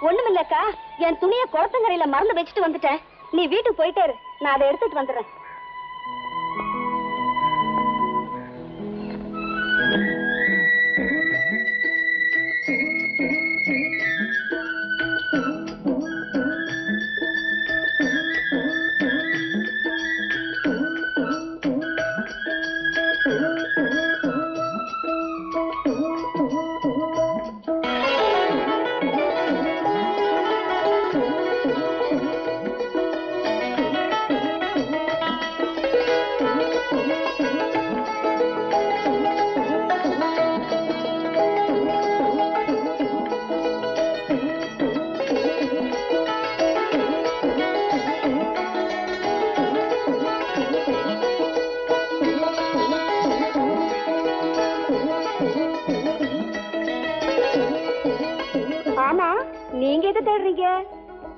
ஒண்ணுமில்லக்கா, என் துணிய குளத்தங்கரையில மறந்து வச்சுட்டு வந்துட்டேன். நீ வீட்டுக்கு போயிட்டே இரு, நான் அதை எடுத்துட்டு வந்துடுறேன்.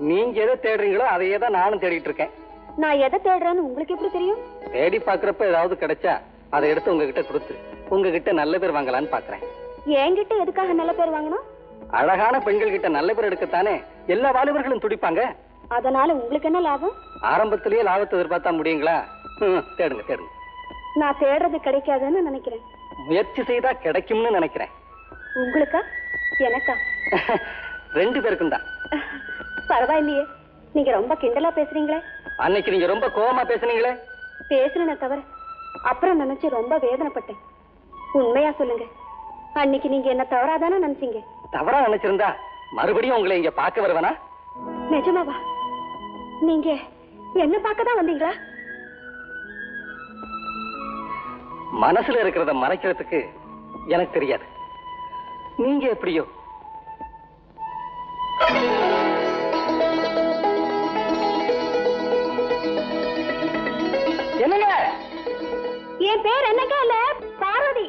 நீங்க எதை தேடுறீங்களோ அதையே தான் நானும் தேடிட்டு இருக்கேன். நான் எதை தேடுறேன்னு உங்களுக்கு எப்படி தெரியும்? தேடி பாக்குறப்ப ஏதாவது கிடைச்சா அதை எடுத்து உங்ககிட்ட கொடுத்து உங்ககிட்ட நல்ல பேர் வாங்கலான்னு பாக்குறேன். என்கிட்ட எதுக்காக நல்ல பேர் வாங்கணும்? அழகான பெண்கள் கிட்ட நல்ல பேர் எடுக்கத்தானே எல்லா வாலிபர்களும் துடிப்பாங்க. அதனால உங்களுக்கு என்ன லாபம்? ஆரம்பத்திலேயே லாபத்தை எதிர்பார்த்தா முடியுங்களா? தேடுங்க தேடுங்க. நான் தேடுறது கிடைக்காதுன்னு நினைக்கிறேன். முயற்சி செய்தா கிடைக்கும்னு நினைக்கிறேன். உங்களுக்கா எனக்கா? ரெண்டு பேருக்கும் தான். பரவாயில்லையே, நீங்க ரொம்ப கிண்டலா பேசுறீங்களே. அன்னைக்கு நீங்க ரொம்ப கோவமா பேசுனீங்களே. பேசுன தவிர அப்புறம் நினைச்சு ரொம்ப வேதனைப்பட்டேன். உண்மையா சொல்லுங்க, அன்னைக்கு நீங்க என்ன தவறாதானே நினைச்சீங்க? தவறா நினைச்சிருந்தா மறுபடியும் உங்களை இங்க பார்க்க வருவனா? நிஜமாவா? நீங்க என்ன பார்க்க தான் வந்தீங்களா? மனசுல இருக்கிறத மறைக்கிறதுக்கு எனக்கு தெரியாது. நீங்க எப்படியோ. என்னங்க? என் பேர் என்னங்க இல்ல, பார்வதி.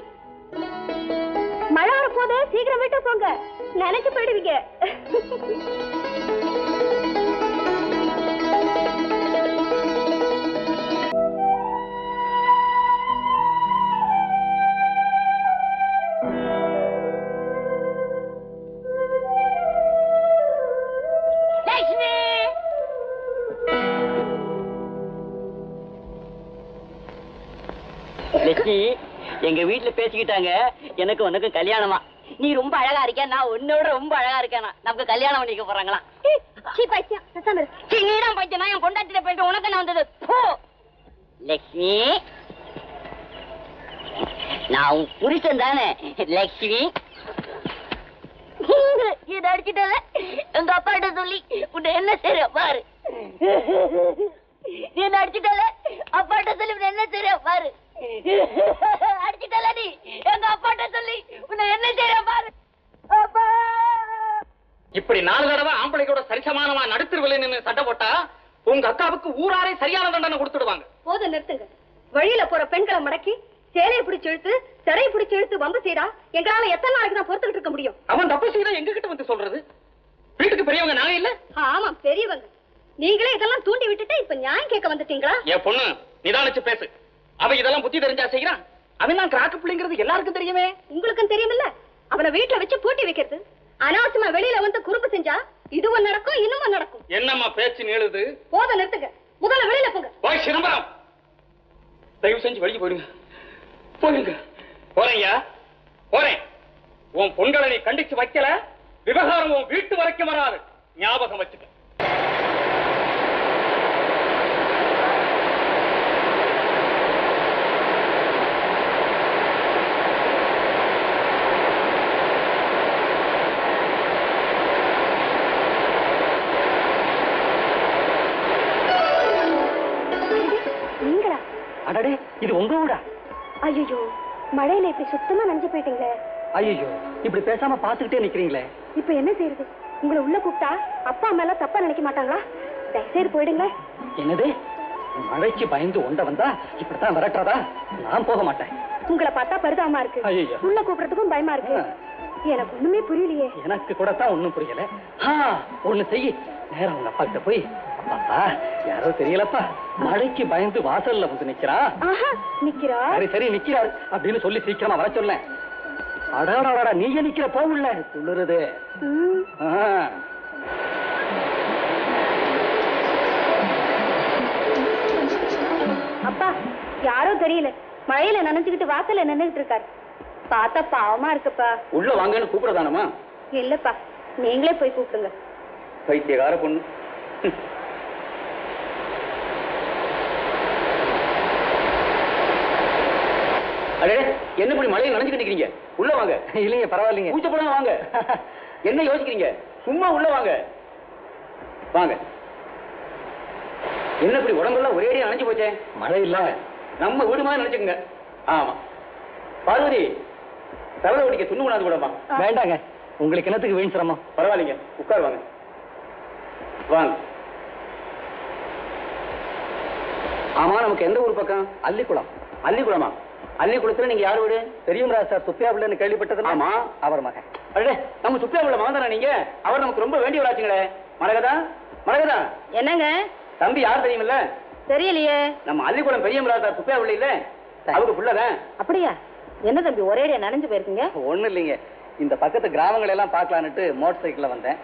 மழை வர போது சீக்கிரம் வீட்டு போங்க, நினைச்சு போயிடுவீங்க. எங்க வீட்டுல பேசிக்கிட்டாங்க, எனக்கு உனக்கு கல்யாணமா. நீ ரொம்ப அழகா இருக்க, நான் உன்னோட ரொம்ப அழகா இருக்கேன். நமக்கு கல்யாணம் பண்ணிக்க போறாங்களாம். நீதான் பைத்தியம், என் பொண்டாட்டில போயிட்டு உனக்கு என்ன வந்தது? லட்சுமி, நான் உன் புருஷன் தானே லட்சுமி. இதை அடிச்சுட்டல எங்க அப்பாட்ட சொல்லி உன்னை என்ன செய்ய பாரு. நீ என்ன அடிச்சுட்டல அப்பாட்ட சொல்லி உன்னை என்ன செய்ய பாரு. அடிச்சுட்டல நீ எங்க அப்பாட்ட சொல்லி உன்னை என்ன செய்ய பாரு. இப்படி 4 தடவை ஆம்பளையோட சரிசமானமா நடுத்தருவில் நின்று சட்டை போட்டா உங்க அக்காவுக்கு ஊராரே சரியான தண்டனை கொடுத்துடுவாங்க. போதும் நிறுத்துங்க. வழியில போற பெண்களை மடக்கி சேலையை பிடிச்சு இழுத்து தரையை பிடிச்சு இழுத்து வம்பு செய்யறா. எங்களால எத்தனை நாளைக்கு தான் பொறுத்துக்கிட்டு இருக்க முடியும்? அவன் தப்பு செய்யறா எங்க கிட்ட வந்து சொல்றது? வீட்டுக்கு பெரியவங்க நாங்க இல்ல? ஆமா பெரியவங்க. நீங்களே இதெல்லாம் தூண்டி விட்டுட்டு இப்ப நியாயம் கேட்க வந்துட்டீங்களா? என் பொண்ணு நிதானிச்சு பேசு. அவ இதெல்லாம் புத்தி தெரிஞ்சா செய்யறான். அவன் தான் கிராக்கு பிள்ளைங்கிறது எல்லாருக்கும் தெரியுமே. உங்களுக்கும் தெரியுமில்ல. அவனை வீட்டுல வச்சு பூட்டி வைக்கிறது, அனாவசியமா வெளியில வந்து குறும்பு செஞ்சா இதுவும் நடக்கும் இன்னமும் நடக்கும். என்னம்மா பேச்சு நீளுது? போதும் நிறுத்துங்க. முதல்ல வெளியில போங்க. போய் சிதம்பரம், தயவு செஞ்சு வெளியே போயிடுங்க. போயிருங்க. போறேன்யா, போறேன். உன் பொண்களை நீ கண்டிச்சு வைக்கல, விவகாரம் உன் வீட்டு வரைக்கும் வராது. ஞாபகம் வச்சுக்க. அடடே, இது உங்க வீடா? ஐயோ, மழையில இப்படி சுத்தமா நஞ்சு போயிட்டீங்களே. ஐயோ, இப்படி பேசாம பாத்துக்கிட்டே நிக்கிறீங்களே. இப்ப என்ன செய்யறது? உங்களை உள்ள கூப்பிட்டா அப்பா அம்மா எல்லாம் தப்பா நினைக்க மாட்டாங்களா? தயவுசெய்து போயிடுங்க. என்னது? மழைக்கு பயந்து ஒண்ட வந்தா இப்படித்தான் விரட்டாதா? நான் போக மாட்டேன். உங்களை பார்த்தா பரிதாபமா இருக்கு. உள்ள கூப்பிடறதுக்கும் பயமா இருக்கு. எனக்கு ஒண்ணுமே புரியலையே. எனக்கு கூட தான் ஒண்ணும் புரியல. ஒண்ணு செய்ய, நேரம் உங்க அப்பா கிட்ட போய், அப்பா யாரோ தெரியலப்பா, மழைக்கு பயந்து வாசல்ல வந்து நிக்கிறா. நிக்கிறா? சரி சரி நிக்கிறாரு அப்படின்னு சொல்லி சீக்கிரமா வர சொல்ல. அடாடாடா நீங்க நிக்கிற போகல துளுருது. அப்பா யாரோ தெரியல மழையில நனைஞ்சுக்கிட்டு வாசல்ல நின்னுகிட்டு இருக்காரு. பார்த்தா பாவமா இருக்குப்பா. உள்ள வாங்கன்னு கூப்பிடதானமா? இல்லப்பா நீங்களே போய் கூப்பிடுங்க. பைத்தியக்கார பொண்ணு. அடே என்ன இப்படி மழையை நனைஞ்சுக்கிட்டு நிக்கிறீங்க? உள்ள வாங்க. இல்லைங்க பரவாயில்லைங்க. பூச்சை போடாம வாங்க. என்ன யோசிக்கிறீங்க? சும்மா உள்ள வாங்க. வாங்க. என்ன இப்படி உடம்பெல்லாம் ஒரேடியா நனைஞ்சு போச்சே? மழை இல்ல நம்ம வீடு மாதிரி நினைச்சுக்கங்க. ஆமா பார்வதி தவளை ஓடிக்க துண்ணு கொண்டாந்து கூடமா? வேண்டாங்க. உங்களுக்கு என்னத்துக்கு வீண் சிரமம்? பரவாயில்லைங்க உட்கார் வாங்க. வாங்க. ஆமா நமக்கு எந்த ஊர் பக்கம்? அல்லிக்குளம். அல்லிக்குளமா? அல்லிக்குளத்துல நீங்க யார் வீடு? தெரியும் சார் சுப்பியா பிள்ளைன்னு கேள்விப்பட்டது. ஆமா அவர் மகன். அடே நம்ம சுப்பியா பிள்ளை மகன் தானே நீங்க? அவர் நமக்கு ரொம்ப வேண்டியவராச்சுங்களே. மரகதா மரகதா. என்னங்க தம்பி யார் தெரியுமில்ல? தெரியலையே. நம்ம அல்லிக்குளம் பெரிய சார் சுப்பியா பிள்ளை இல்ல அவருக்கு பிள்ளைதான். அப்படியா? என்ன தம்பி ஒரேடியா நனைஞ்சு போயிருக்கீங்க? ஒண்ணு இல்லைங்க, இந்த பக்கத்து கிராமங்கள் எல்லாம் பாக்கலான்னுட்டு மோட்டர் சைக்கிள்ல வந்தேன்.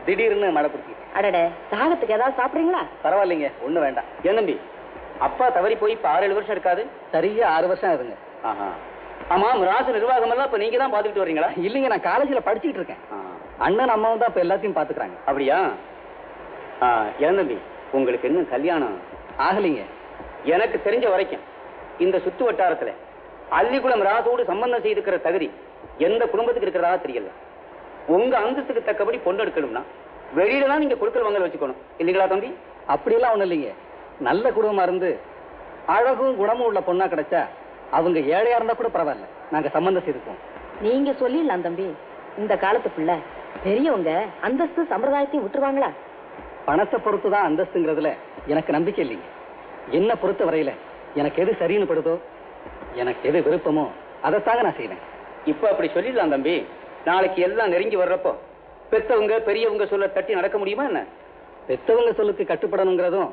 திடீர்னு மழை பிடிச்சி. அடடே தாகத்துக்கு ஏதாவது சாப்பிடுறீங்களா? பரவாயில்லைங்க ஒண்ணு வேண்டாம். ஏன் தம்பி அப்பா தவறி போய் இப்ப 6-7 வருஷம் இருக்காது? சரியா 6 வருஷம் ஆகுதுங்க. ஆமா ராசு நிர்வாகம் எல்லாம் இப்ப நீங்க தான் பாத்துக்கிட்டு வரீங்களா? இல்லைங்க நான் காலேஜ்ல படிச்சுட்டு இருக்கேன். அண்ணன் அம்மாவும் தான் இப்ப எல்லாத்தையும் பாத்துக்கிறாங்க. அப்படியா? ஏன் தம்பி உங்களுக்கு இன்னும் கல்யாணம் ஆகலைங்க? எனக்கு தெரிஞ்ச வரைக்கும் இந்த சுத்து வட்டாரத்துல அல்லிக்குளம் ராசோடு சம்பந்தம் செய்திருக்கிற தகுதி எந்த குடும்பத்துக்கு இருக்கிறதா தெரியல. உங்க அந்தஸ்துக்கு தக்கபடி பொண்ணு எடுக்கணும்னா வெளியில தான் நீங்க கொடுக்கல் வாங்கல் வச்சுக்கணும் இல்லைங்களா தம்பி? அப்படியெல்லாம் ஒண்ணு இல்லைங்க. நல்ல குடும்பமா இருந்து அழகும் குணமும் உள்ள பொண்ணா கிடைச்சா அவங்க ஏழையா இருந்தா கூட பரவாயில்ல, நாங்க சம்பந்தம் செய்திருக்கோம். நீங்க சொல்லிடலாம் தம்பி. இந்த காலத்து பிள்ளை பெரியவங்க அந்தஸ்து சம்பிரதாயத்தையும் விட்டுருவாங்களா? பணத்தை பொறுத்து தான் அந்தஸ்துங்கிறதுல எனக்கு நம்பிக்கை இல்லைங்க. என்ன பொறுத்த வரையில எனக்கு எது சரின்னு படுதோ, எனக்கு எது விருப்பமோ அதைத்தாங்க நான் செய்வேன். இப்ப அப்படி சொல்லிடலாம் தம்பி. நாளைக்கு எல்லாம் நெருங்கி வர்றப்போ பெத்தவங்க பெரியவங்க சொல்ல தட்டி நடக்க முடியுமா என்ன? பெத்தவங்க சொல்லுக்கு கட்டுப்படணுங்கிறதும்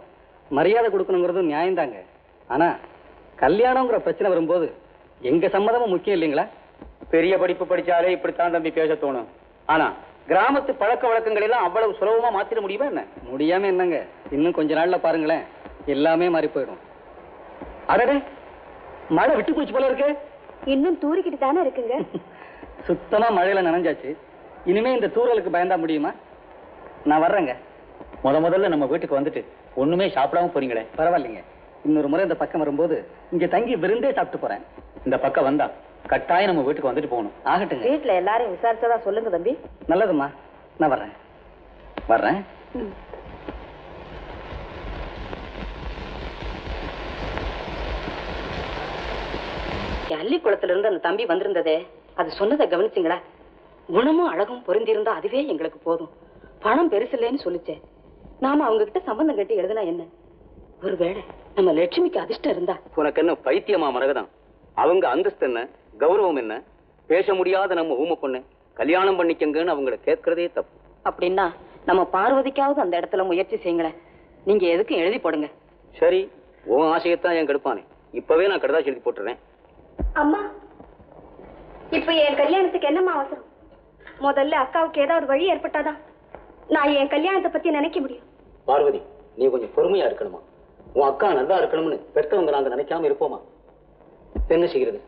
மரியாதை கொடுக்கணுங்கிறதும் நியாயம்தாங்க. ஆனா கல்யாணங்கிற பிரச்சனை வரும்போது எங்க சம்மதமும் முக்கியம் இல்லைங்களா? பெரிய படிப்பு படிச்சாலே இப்படித்தான் தம்பி பேச தோணும். ஆனா கிராமத்து பழக்க வழக்கங்கள் எல்லாம் அவ்வளவு சுலபமா மாத்திர முடியுமா என்ன? முடியாம என்னங்க, இன்னும் கொஞ்ச நாள்ல பாருங்களேன் எல்லாமே மாறி போயிடும். அடடே மழை விட்டு போச்சு போல இருக்கு. இன்னும் தூரிக்கிட்டு தானே இருக்குங்க. சுத்தமா மழையில நனைஞ்சாச்சு. இனிமே இந்த தூரலுக்கு பயந்தா முடியுமா? நான் வர்றேங்க. முதல்ல நம்ம வீட்டுக்கு வந்துட்டு ஒண்ணுமே சாப்பிடாம போறீங்களே. பரவாயில்லைங்க, இன்னொரு முறை இந்த பக்கம் வரும்போது இங்க தங்கி விருந்தே சாப்பிட்டு போறேன். இந்த பக்கம் வந்தா கட்டாயம் நம்ம வீட்டுக்கு வந்துட்டு போகணும். ஆகட்டுங்க. வீட்டுல எல்லாரையும் விசாரிச்சதா சொல்லுங்க தம்பி. நல்லதும்மா, நான் வர்றேன். வர்றேன். அல்லிக்குளத்துல இருந்து அந்த தம்பி வந்திருந்ததே, அது சொன்னதை கவனிச்சிங்களா? குணமும் அழகும் பொருந்திருந்தா அதுவே எங்களுக்கு போதும், பணம் பெருசு இல்லைன்னு சொல்லிச்சேன். நாம அவங்க கிட்ட சம்பந்தம் கட்டி எழுதுனா என்ன? ஒருவேளை நம்ம லட்சுமிக்கு அதிர்ஷ்டம் இருந்தா. உனக்கு என்ன பைத்தியமா மரகதான்? அவங்க அந்தஸ்து என்ன, கௌரவம் என்ன? பேச முடியாத நம்ம ஊமை பொண்ணு கல்யாணம் பண்ணிக்கங்கன்னு அவங்கள கேட்கறதே தப்பு. அப்படின்னா நம்ம பார்வதிக்காவது அந்த இடத்துல முயற்சி செய்யுங்களேன். நீங்க எதுக்கும் எழுதி போடுங்க. சரி, உன் ஆசையத்தான் என் கெடுப்பானே. இப்பவே நான் கடுதாசி எழுதி போட்டுறேன். அம்மா, இப்ப என் கல்யாணத்துக்கு என்னம்மா அவசரம்? முதல்ல அக்காவுக்கு ஏதாவது வழி ஏற்பட்டாதான் நான் என் கல்யாணத்தை பத்தி நினைக்க முடியும். பார்வதி, நீ கொஞ்சம் பொறுமையா இருக்கணுமா? உன் அக்கா நல்லா இருக்கணும்னு பெற்றவங்க நாங்க நினைக்காம இருப்போமா? என்ன செய்கிறது?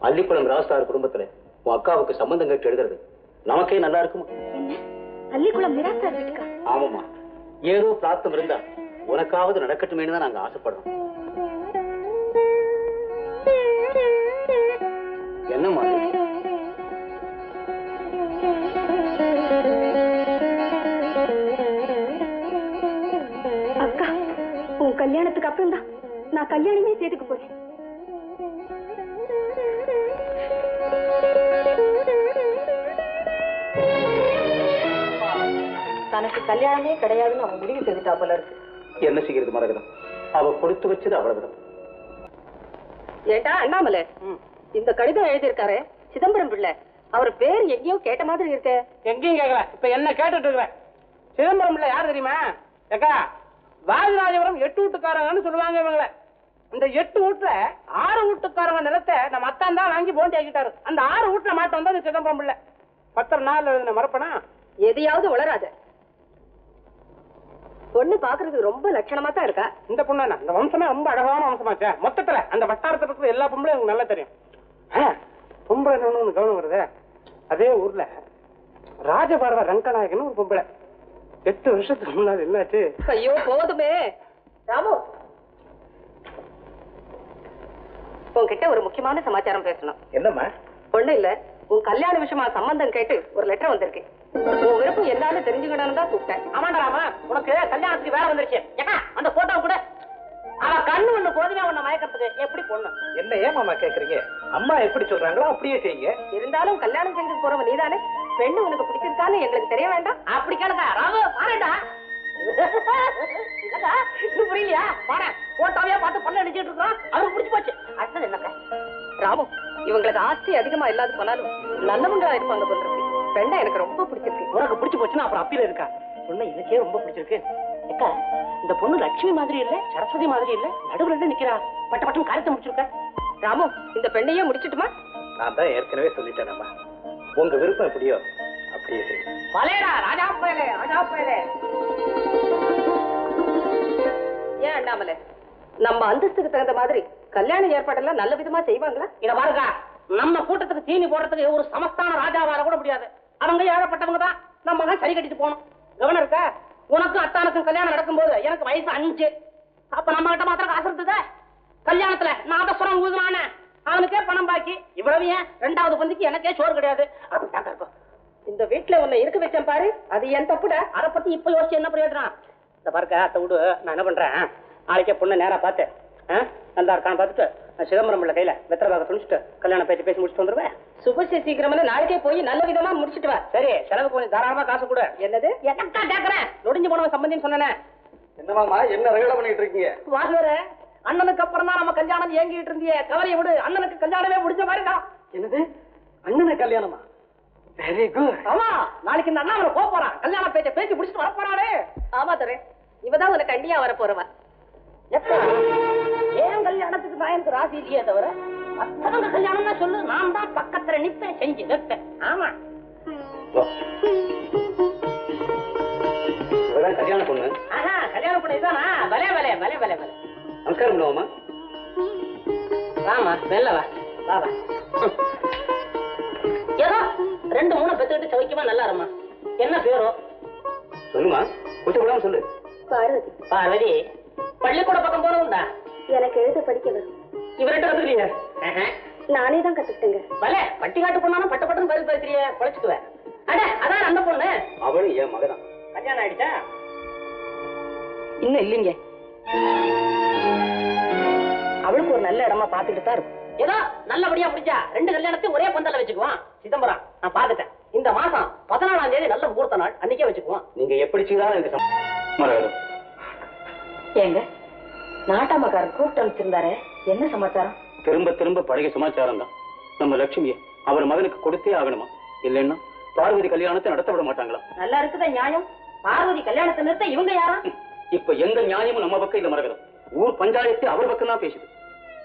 அல்லிக்குளம் ராஸ்தார் குடும்பத்துல உன் அக்காவுக்கு சம்பந்தம் கேட்டு எழுதுறது நமக்கே நல்லா இருக்குமா? என்ன அல்லிக்குளம் நிராசார் வீட்டுக்கா? ஆமாமா, ஏதோ பிராப்தம் இருந்தா உனக்காவது நடக்கட்டுமேனு தான் நாங்க ஆசைப்படுறோம். என்ன மாதிரி? அக்கா, உன் கல்யாணத்துக்கு அப்புறம் தான் நான் கல்யாணமே செய்துக்க போறேன். தனக்கு கல்யாணமே கிடையாதுன்னு அவன் முடிவு செய்துட்டா போல இருக்கு. என்ன செய்கிறது மரகதம்? அவ கொடுத்து வச்சது அவ்வளவுதான். ஏண்டா அண்ணாமலை, இந்த கடிதம் எழுதியிருக்காரு சிதம்பரம் பிள்ளை. அவர் பேர் எங்கேயோ கேட்ட மாதிரி இருக்க. எங்கேயும் கேட்கல, இப்ப என்ன கேட்டுட்டு இருக்கிறேன். சிதம்பரம் பிள்ளை யார் தெரியுமா? ஏக்கா, வாஜராஜபுரம் 8 வீட்டுக்காரங்கன்னு சொல்லுவாங்க இவங்கள. இந்த 8 வீட்டுல 6 வீட்டுக்காரங்க நிலத்தை நம்ம அத்தான் தான் வாங்கி போண்டி ஆக்கிட்டாரு. அந்த 6 வீட்டுல மாட்ட வந்தா அந்த சிதம்பரம் பிள்ளை 10 நாள் எழுதின மறப்பனா. எதையாவது வளராத. பொண்ணு பாக்குறதுக்கு ரொம்ப லட்சணமா தான் இருக்கா. இந்த பொண்ணு என்ன, இந்த வம்சமே ரொம்ப அழகான வம்சமாச்சே. மொத்தத்துல அந்த வட்டாரத்துல இருக்கிற எல்லா பொம்பளையும் எனக்கு நல்லா தெரியும். பொம்பளை ஒண்ணு கவனம் வருது. அதே ஊர்ல ராஜபாரவ ரங்கநாயகன் ஒரு பொம்பளை 8 வருஷத்துக்கு முன்னாடி என்னாச்சு? ஐயோ போதுமே. ராமு, உன்கிட்ட ஒரு முக்கியமான சமாச்சாரம் பேசணும். என்னம்மா? பொண்ணு இல்ல, உன் கல்யாண விஷயமா சம்பந்தம் கேட்டு ஒரு லெட்டர் வந்திருக்கு. உன் விருப்பம் என்னன்னு தெரிஞ்சுக்கணும்னு தான் கூப்பிட்டேன். ஆமாண்டா ராமா, உனக்கு கல்யாணத்துக்கு வேலை வந்துருச்சு. ஏக்கா அந்த போட்டோ கூட அவ கண்ணு ஒண்ணு போதுமே உன்னை மயக்கிறதுக்கு. எப்படி பொண்ணு? என்ன ஏமாமா கேக்குறீங்க? அம்மா எப்படி சொல்றாங்களோ அப்படியே செய்யுங்க. இருந்தாலும் கல்யாணம் செஞ்சு போறவன் நீதானே. பெண்ணு உனக்கு பிடிச்சிருக்கான்னு எங்களுக்கு தெரிய வேண்டாம்? அப்படி கேளுங்க ராமு. பாருடா இன்னும் புரியலையா? பாரு போட்டோவையா பார்த்து பல்ல அடிச்சுட்டு இருக்கோம். அவருக்கு பிடிச்சு போச்சு. அடுத்தது என்னக்கா? ராமு, இவங்களுக்கு ஆஸ்தி அதிகமா இல்லாத போனாலும் நல்லவங்களா இருப்பாங்க போல இருக்கு. பெண்ணை எனக்கு ரொம்ப பிடிச்சிருக்கு. உனக்கு பிடிச்சு போச்சுன்னா அப்புறம் அப்பில இருக்கா? பொண்ணு எனக்கே ரொம்ப பிடிச்சிருக்கு. அக்கா இந்த பொண்ணு லட்சுமி மாதிரி இல்ல, சரஸ்வதி மாதிரி இல்ல, நடுவுல நிக்கிறா. பட்ட பட்டம் காரியத்தை முடிச்சிருக்க. ராமு, இந்த பெண்ணையே முடிச்சிட்டுமா? நான் தான் ஏற்கனவே சொல்லிட்டேனம்மா. உங்க விருப்பம் எப்படியோ அப்படியே செய்யுங்க. பலேடா ராஜா பயலே, ராஜா பயலே. ஏன் அண்ணாமலை, நம்ம அந்தஸ்துக்கு தகுந்த மாதிரி கல்யாண ஏற்பாடெல்லாம் நல்ல விதமா செய்வாங்களா? இத பாருங்க, நம்ம கூட்டத்துக்கு தீனி போடுறதுக்கு ஒரு சமஸ்தான ராஜாவார கூட முடியாது. அவங்க ஏழப்பட்டவங்க தான். நம்ம தான் சரி கட்டிட்டு போகணும். கவனம் இருக்கா? உனக்கும் அத்தானுக்கும் கல்யாணம் நடக்கும்போது எனக்கு வயசு 5. அப்ப நம்ம கிட்ட மாத்திரம் காசு இருந்தது. கல்யாணத்துல நாதஸ்வரம் ஊதுனானே அவனுக்கே பணம் பாக்கி. இவ்வளவு ஏன் 2வது பந்திக்கு எனக்கே சோறு கிடையாது. அப்படிதான் இருக்கும். இந்த வீட்டுல உன்னை இருக்க வச்சேன் பாரு, அது என் தப்புடா. அதை பத்தி இப்ப யோசிச்சு என்ன பிரயோஜனம்? இந்த பாருக்க அத்தை விடு. நான் என்ன பண்றேன், நாளைக்கே பொண்ணு நேரா பார்த்து நல்லா இருக்கான்னு பார்த்துட்டு சிதம்பரம் பிள்ளை கையில வெத்தலை பாக்க துணிச்சுட்டு கல்யாணம் பேசி முடிச்சுட்டு வந்துருவேன். சுபசி சீக்கிரமா நாளைக்கே போய் நல்ல விதமா முடிச்சிட்டு வா. சரி, செலவுக்கு கொஞ்சம் தாராளமா காசு கூட. என்னது? எனக்கா கேக்குறேன்? நொடிஞ்சு போனவன் சம்பந்தின்னு சொன்னேனே. என்னமாமா என்ன ரகலை பண்ணிட்டு இருக்கீங்க? வாசுவர அண்ணனுக்கு அப்புறம் தான் நம்ம கல்யாணம் ஏங்கிட்டு இருந்தியே. கவலையை விடு, அண்ணனுக்கு கல்யாணமே முடிஞ்ச மாதிரி தான். என்னது? அண்ணனை கல்யாணமா? Very good. ஆமா, நாளைக்கு இந்த அண்ணா அவனை போறான். கல்யாண பேசி முடிச்சுட்டு வர போறானே. ஆமா தரேன், இவதான் உனக்கு அண்டியா வர போறவன். ஏன் கல்யாணத்துக்கு தான் எனக்கு ராசி இல்லையே தவிர மற்றவங்க கல்யாணம் தான் சொல்லு. நான் தான் பக்கத்துல நிப்பேன், செஞ்சு வைப்பேன். ஆமா, கல்யாண பொண்ணு. கல்யாண பொண்ணு இதானா? பலே பலே பலே பலே பலே. நமஸ்காரம் பண்ணுவோமா? வாமா, வெள்ள வா வா வா. ஏதோ 2-3 பெத்துக்கிட்டு சௌக்கியமா நல்லா இருமா. என்ன பேரோ சொல்லுமா, கூச்சப்படாம சொல்லு. பார்வதி. பார்வதி, பள்ளிக்கூட பக்கம் போனவுண்டா? எனக்கு எழுத படிக்க வரும். இவர்கிட்ட கத்துக்கலையா? நானே தான் கத்துக்கிட்டேங்க. பலே, பட்டி காட்டு பொண்ணாலும் பட்ட பட்டம் பதில் பேசுறிய, பொழைச்சுக்குவேன். அட அதான் அந்த பொண்ணு. அவளும் என் மகதான். கல்யாணம் ஆயிடுச்சா? இன்னும் இல்லைங்க. அவளுக்கு ஒரு நல்ல இடமா பாத்துக்கிட்டு தான் இருக்கும். ஏதோ நல்லபடியா முடிஞ்சா 2 கல்யாணத்தையும் ஒரே பந்தல்ல வச்சுக்குவான். சிதம்பரம் நான் பாத்துட்டேன். இந்த மாசம் 14ஆம் தேதி நல்ல முகூர்த்த நாள், அன்னைக்கே வச்சுக்குவான். நீங்க எப்படி செய்தாலும் எனக்கு ஏங்க, நாட்டாமக்காரர் கூப்பிட்டு அனுப்பிச்சிருந்தாரு, என்ன சமாச்சாரம்? திரும்ப திரும்ப பழைய சமாச்சாரம் தான். நம்ம லட்சுமியை அவர் மகனுக்கு கொடுத்தே ஆகணுமா? இல்லைன்னா பார்வதி கல்யாணத்தை நடத்த விட மாட்டாங்களா? நல்லா இருக்குதா நியாயம்? பார்வதி கல்யாணத்தை நிறுத்த இவங்க யாரா? இப்ப எந்த நியாயமும் நம்ம பக்கம் இல்ல மரகதம். ஊர் பஞ்சாயத்து அவர் பக்கம் தான் பேசுது.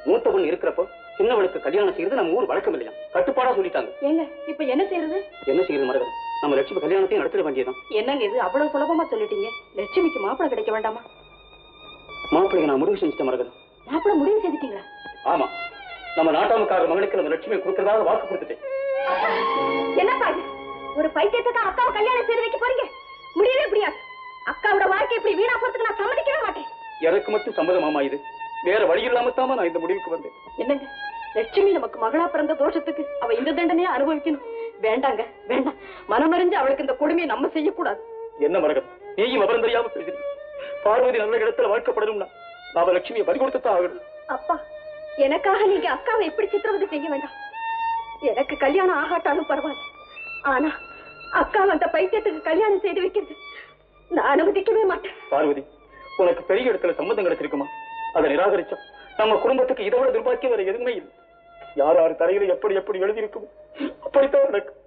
மூத்த பொண்ணு இருக்கிறப்போ சின்னவளுக்கு கல்யாணம் செய்யறது நம்ம ஊர் வழக்கம் இல்லையா? கட்டுப்பாடா சொல்லிட்டாங்க. ஏங்க இப்ப என்ன செய்யறது? என்ன செய்யறது மரகதம்? நம்ம லட்சுமி கல்யாணத்தையும் நடத்திட வேண்டியதான். என்னங்க இது அவ்வளவு சுலபமா சொல்லிட்டீங்க? லட்சுமிக்கு மாப்பிளை கிடைக்க வேண்டாமா? மாப்பிள்ளைங்க நான் முடிவு செஞ்சுட்டேன் மரகதம். மாப்பிளை முடிவு செஞ்சுட்டீங்களா? ஆமா, நம்ம நாட்டாமக்காரர் மகனுக்கு நம்ம லட்சுமியை கொடுக்கறதாக வாக்கு கொடுத்துட்டேன். என்னப்பா ஒரு பைத்தியத்துக்கு அக்காவை கல்யாணம் செய்து வைக்க போறீங்க? முடியவே முடியாது. அக்காவோட வாழ்க்கை இப்படி வீணா போறதுக்கு நான் சம்மதிக்கவே மாட்டேன். எனக்கு மட்டும் சம்மதமாமா இது? வேற வழி இல்லாமத்தாம நான் இந்த முடிவுக்கு வந்தேன். என்னங்க, லட்சுமி நமக்கு மகளா பிறந்த தோஷத்துக்கு அவ இந்த தண்டனையே அனுபவிக்கணும்? வேண்டாங்க, வேண்டாம். மனமறிஞ்சு அவளுக்கு இந்த கொடுமையை நம்ம செய்யக்கூடாது. என்ன மரகதம், நீயும் விவரம் தெரியாம பேசுறீங்க. பார்வதி நல்ல இடத்துல வாழ்க்கப்படணும்னா நாம லட்சுமியை பறி கொடுத்துத்தான் ஆகணும். அப்பா, எனக்காக நீங்க அக்காவை எப்படி சித்திரவதை செய்ய வேண்டாம். எனக்கு கல்யாணம் ஆகாட்டாலும் பரவாயில்ல. ஆனா அக்கா அந்த பைத்தியத்துக்கு கல்யாணம் செய்து வைக்கிறது நான் அனுமதிக்கவே மாட்டேன். பார்வதி, உனக்கு பெரிய இடத்துல சம்மதம் கிடைச்சிருக்குமா? அதை நிராகரிச்சா நம்ம குடும்பத்துக்கு இதை விட துர்பாக்கியம் வேற எதுவுமே இல்லை. யார் யார் தலையில எப்படி எப்படி எழுதி இருக்குமோ அப்படித்தான் எனக்கு